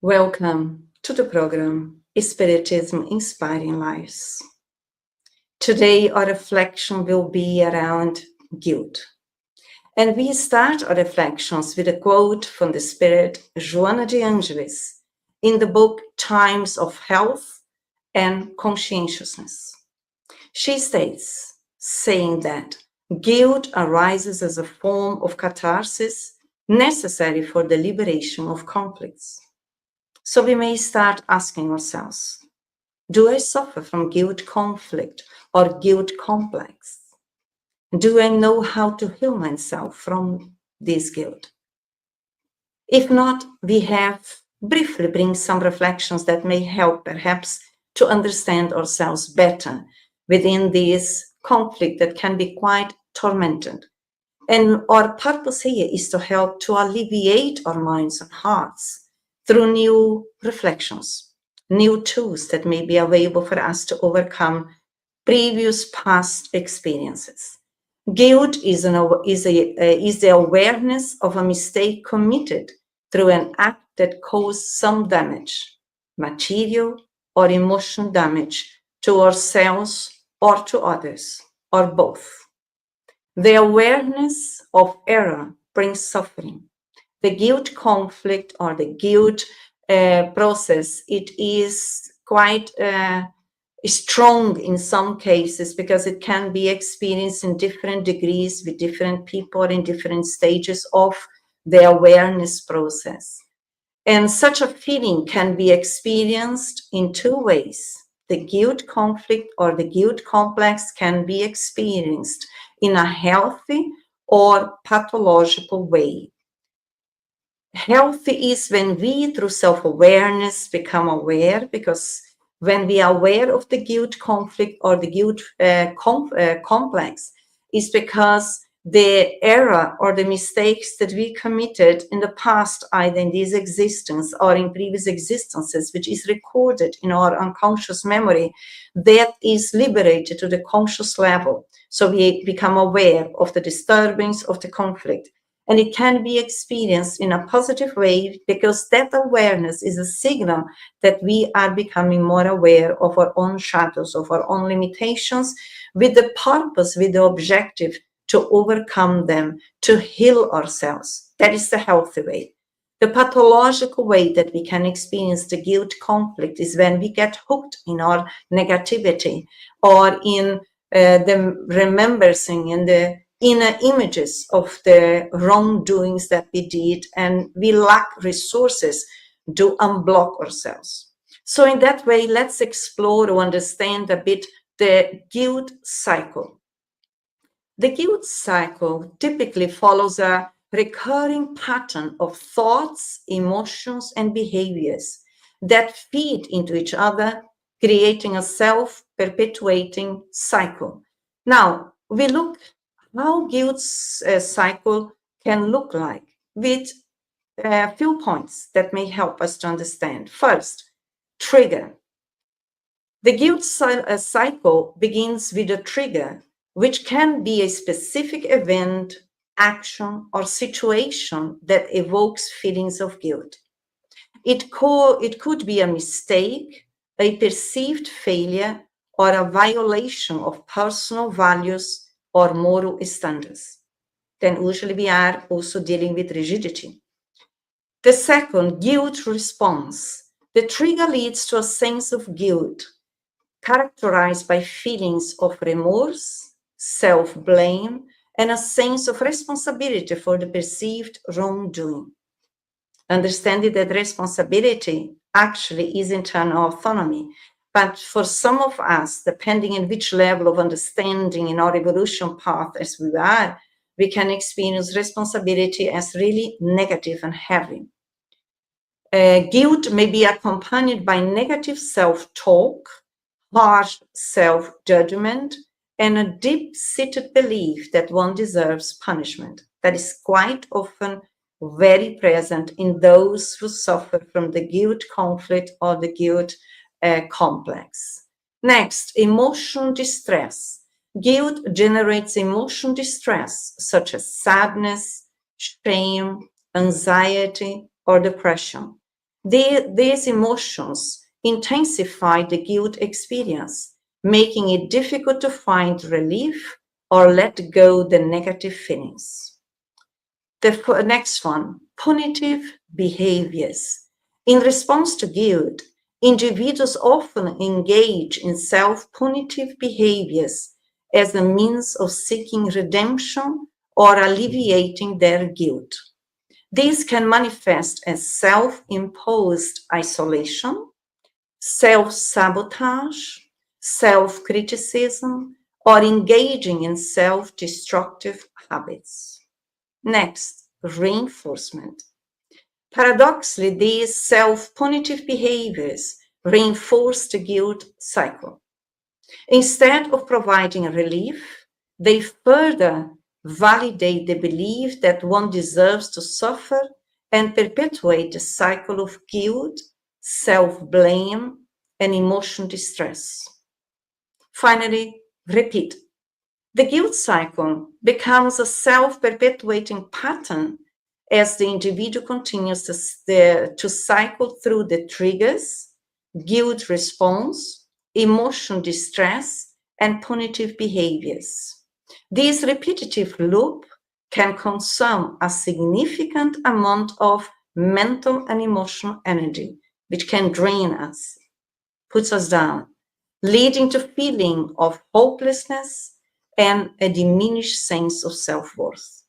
Welcome to the program Spiritism Inspiring Lives. Today our reflection will be around guilt. And we start our reflections with a quote from the Spirit Joana de Angelis in the book Times of Health and Conscientiousness. She states, saying that guilt arises as a form of catharsis necessary for the liberation of conflicts. So we may start asking ourselves, do I suffer from guilt conflict or guilt complex? Do I know how to heal myself from this guilt? If not, we have briefly bring some reflections that may help perhaps to understand ourselves better within this conflict that can be quite tormented. And our purpose here is to help to alleviate our minds and hearts through new reflections, new tools that may be available for us to overcome previous past experiences. Guilt is the awareness of a mistake committed through an act that caused some damage, material or emotional damage to ourselves or to others, or both. The awareness of error brings suffering. The guilt conflict or the guilt process, it is quite strong in some cases because it can be experienced in different degrees with different people in different stages of the awareness process. And such a feeling can be experienced in two ways. The guilt conflict or the guilt complex can be experienced in a healthy or pathological way. Healthy is when we, through self-awareness, become aware, because when we are aware of the guilt conflict or the guilt complex, is because the error or the mistakes that we committed in the past, either in this existence or in previous existences, which is recorded in our unconscious memory, that is liberated to the conscious level. So we become aware of the disturbance of the conflict. And it can be experienced in a positive way because that awareness is a signal that we are becoming more aware of our own shadows, of our own limitations, with the purpose, with the objective to overcome them, to heal ourselves. That is the healthy way. The pathological way that we can experience the guilt conflict is when we get hooked in our negativity or in the remembering and the inner images of the wrongdoings that we did, and we lack resources to unblock ourselves. So in that way, let's explore or understand a bit the guilt cycle. The guilt cycle typically follows a recurring pattern of thoughts, emotions, and behaviors that feed into each other, creating a self-perpetuating cycle. Now, we look how guilt cycle can look like with a few points that may help us to understand. First, trigger. The guilt cycle begins with a trigger, which can be a specific event, action, or situation that evokes feelings of guilt. It could be a mistake, a perceived failure, or a violation of personal values or moral standards. Then usually we are also dealing with rigidity. The second, guilt response. The trigger leads to a sense of guilt, characterized by feelings of remorse, self-blame, and a sense of responsibility for the perceived wrongdoing. Understanding that responsibility actually is internal autonomy. But for some of us, depending on which level of understanding in our evolution path as we are, we can experience responsibility as really negative and heavy. Guilt may be accompanied by negative self-talk, harsh self-judgment, and a deep-seated belief that one deserves punishment. That is quite often very present in those who suffer from the guilt conflict or the guilt complex. Next, emotional distress. Guilt generates emotional distress such as sadness, shame, anxiety, or depression. These emotions intensify the guilt experience, making it difficult to find relief or let go the negative feelings. The next one, punitive behaviors. In response to guilt, individuals often engage in self-punitive behaviors as a means of seeking redemption or alleviating their guilt. These can manifest as self-imposed isolation, self-sabotage, self-criticism, or engaging in self-destructive habits. Next, reinforcement. Paradoxically, these self-punitive behaviors reinforce the guilt cycle. Instead of providing relief, they further validate the belief that one deserves to suffer and perpetuate the cycle of guilt, self-blame, and emotional distress. Finally, repeat. The guilt cycle becomes a self-perpetuating pattern as the individual continues to cycle through the triggers, guilt response, emotional distress, and punitive behaviors. This repetitive loop can consume a significant amount of mental and emotional energy, which can drain us, puts us down, leading to feeling of hopelessness and a diminished sense of self-worth.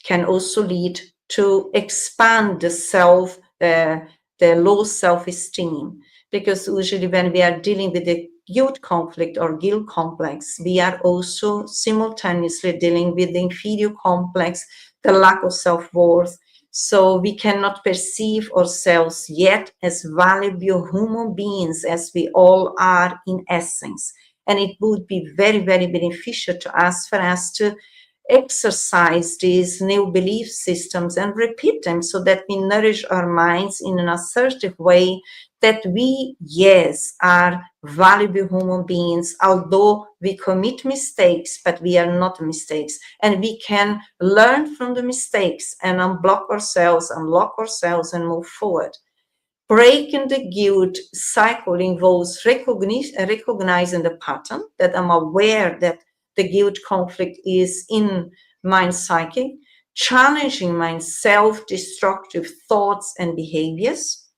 Can also lead to expand the low self-esteem, because usually when we are dealing with the guilt conflict or guilt complex, we are also simultaneously dealing with the inferior complex, the lack of self-worth. So we cannot perceive ourselves yet as valuable human beings as we all are in essence. And it would be very, very beneficial to us for us to exercise these new belief systems and repeat them so that we nourish our minds in an assertive way that we, yes, are valuable human beings, although we commit mistakes, but we are not mistakes. And we can learn from the mistakes and unlock ourselves, and move forward. Breaking the guilt cycle involves recognizing the pattern, that I'm aware that the guilt conflict is in my psyche, challenging my self-destructive thoughts and behaviors,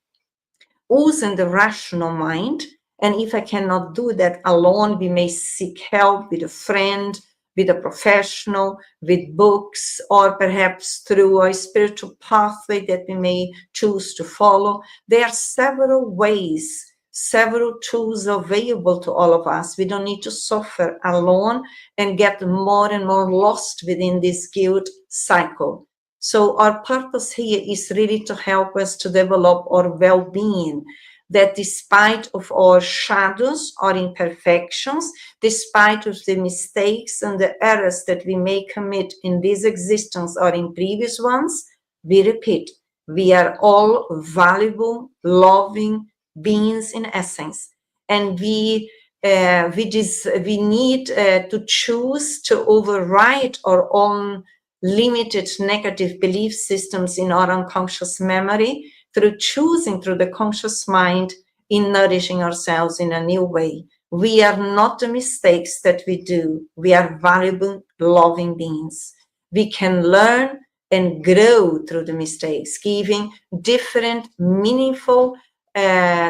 using the rational mind. And if I cannot do that alone, we may seek help with a friend, with a professional, with books, or perhaps through a spiritual pathway that we may choose to follow. There are several ways, several tools available to all of us. We don't need to suffer alone and get more and more lost within this guilt cycle. So our purpose here is really to help us to develop our well-being, that despite of our shadows or imperfections, despite of the mistakes and the errors that we may commit in this existence or in previous ones, we repeat, we are all valuable, loving beings in essence. And we need to choose to override our own limited negative belief systems in our unconscious memory through choosing through the conscious mind in nourishing ourselves in a new way. We are not the mistakes that we do. We are valuable, loving beings. We can learn and grow through the mistakes, giving different, meaningful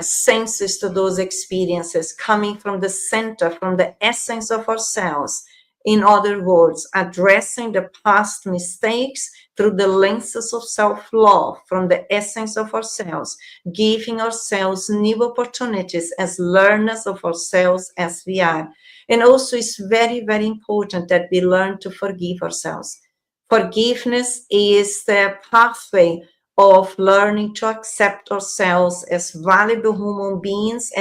senses to those experiences, coming from the center, from the essence of ourselves. In other words, addressing the past mistakes through the lenses of self-love, from the essence of ourselves, giving ourselves new opportunities as learners of ourselves as we are. And also it's very, very important that we learn to forgive ourselves. Forgiveness is the pathway of learning to accept ourselves as valuable human beings,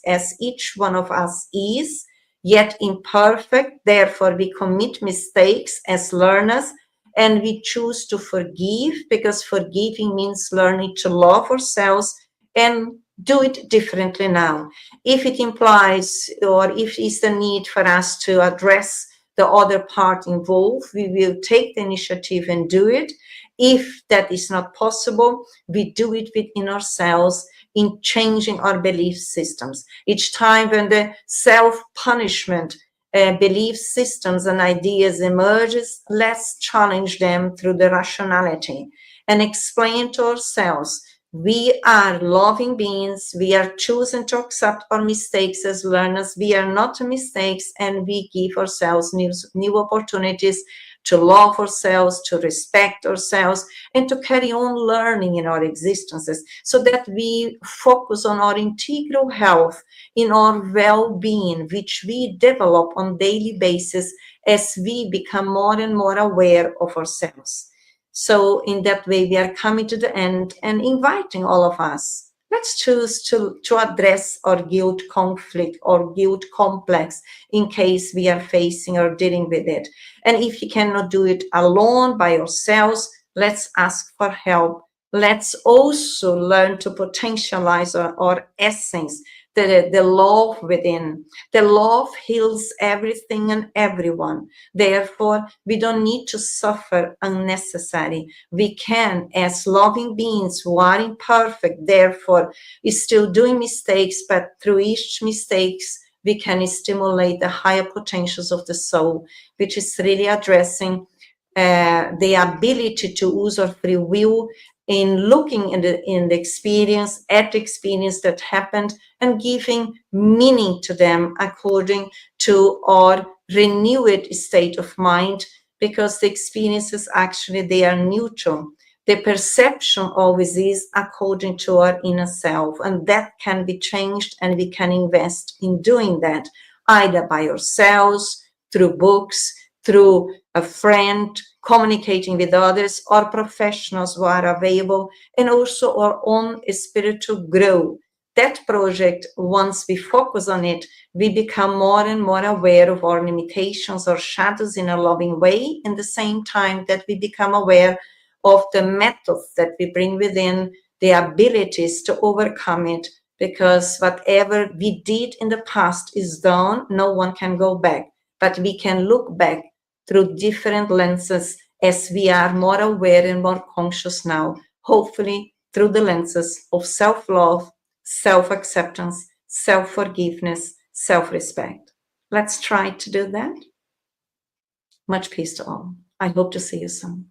as each one of us is, yet imperfect. Therefore, we commit mistakes as learners, and we choose to forgive, because forgiving means learning to love ourselves and do it differently now. If it implies, or if it's the need for us to address the other part involved, we will take the initiative and do it. If that is not possible, we do it within ourselves in changing our belief systems. Each time when the self-punishment belief systems and ideas emerges, let's challenge them through the rationality and explain to ourselves, we are loving beings, we are choosing to accept our mistakes as learners, we are not mistakes, and we give ourselves new opportunities to love ourselves, to respect ourselves, and to carry on learning in our existences, so that we focus on our integral health, in our well-being, which we develop on daily basis as we become more and more aware of ourselves. So in that way, we are coming to the end and inviting all of us, let's choose to address our guilt conflict or guilt complex in case we are facing or dealing with it. And if you cannot do it alone by yourselves, let's ask for help. Let's also learn to potentialize our essence, the love within. The love heals everything and everyone. Therefore, we don't need to suffer unnecessary. We can, as loving beings who are imperfect, therefore, is still doing mistakes, but through each mistakes, we can stimulate the higher potentials of the soul, which is really addressing the ability to use our free will in looking in the experience, at the experience that happened, and giving meaning to them according to our renewed state of mind, because the experiences actually, they are neutral. The perception always is according to our inner self, and that can be changed, and we can invest in doing that, either by ourselves, through books, through a friend, communicating with others, or professionals who are available, and also our own spiritual growth. That project, once we focus on it, we become more and more aware of our limitations or shadows in a loving way, in the same time that we become aware of the methods that we bring within, the abilities to overcome it, because whatever we did in the past is done, no one can go back, but we can look back through different lenses as we are more aware and more conscious now, hopefully through the lenses of self-love, self-acceptance, self-forgiveness, self-respect. Let's try to do that. Much peace to all. I hope to see you soon.